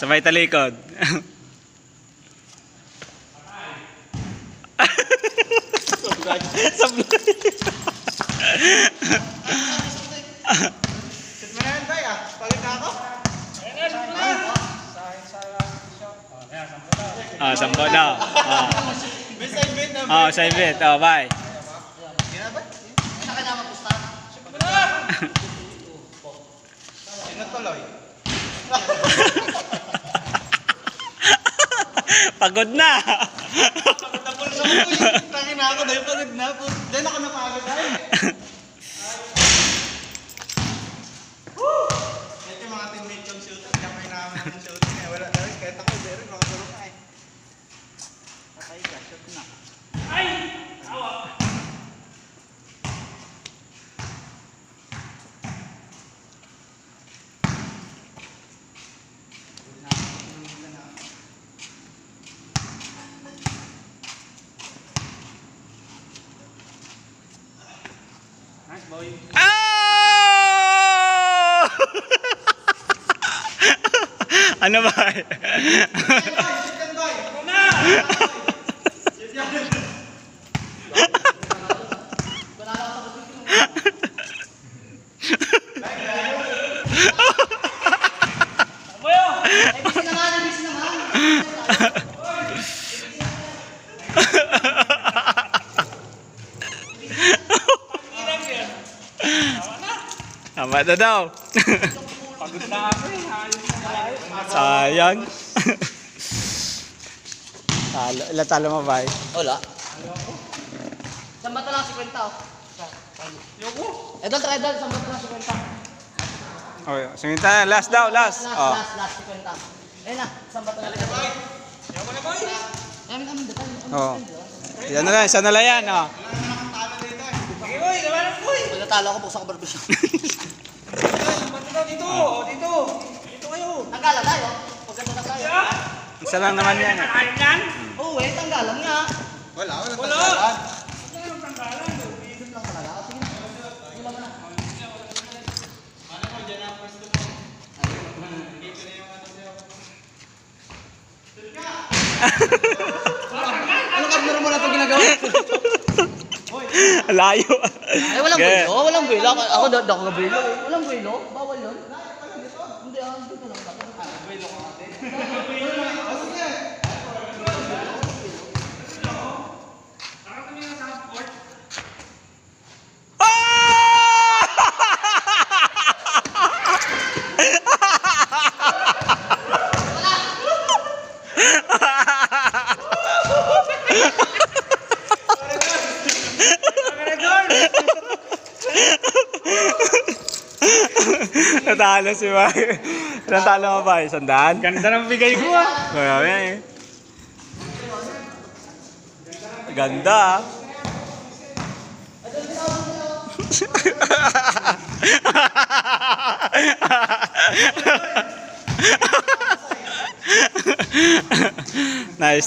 Sabay talikod. Sablay. Sit mo na yan, bay, ah. Palit na ako. Sampo daw. May side bet na, Oh, side bet. Oh, bye. Gina ba? Saka na mapusta. Sino tuloy? Pagod na. Pagod na pulso ko eh. Tangin na ako, dahil pagod na. Dahil ako napagod dahil. Ito yung mga teammate yung shooter. Kamay namin ng shooter. Wala dahil kahit ako, dahil nakaturo ka eh. Patay ka, shoot na. Ay! Awa. Nice boy. Oh! Ano ba? Chicken boy! Ako na! Tama na daw. Pagod na ako eh. Sayang. Talo. Ilan talo mo ba? Wala. Isang bato lang 50 oh. Yoko! Idol, idol, isang bato lang 50. Okay, sumita na. Last daw, last. Oh. Last 50. Ayun na, isang bato lang. Yoko na boy! Ayun naman, detal. Oh. Yan na lang, isa na lang yan. Oh. Sige boy, naman ang boy! Pag natalo ako, buksan ko barbisyo. Dito! Dito! Dito kayo! Tanggalan tayo. Pag ganito na tayo. Isa lang naman yan. Ayun yan! Oo eh, tanggalan nga. Wala tanggalan. Dito lang talaga. Sige na. Sige lang na. Ano ka mo na ito ginagawa? Layo. Ay, walang Okay. buwelo. Walang buwelo. Ako daw ka buwelo. Walang buwelo. Bawal yun. Hindi, dito lang. Buwelo ko natin. Natalo si Mike. Natalo mo ba? 100? Ganda ng bigay ko ah! Marami eh. Ganda ah. Nice.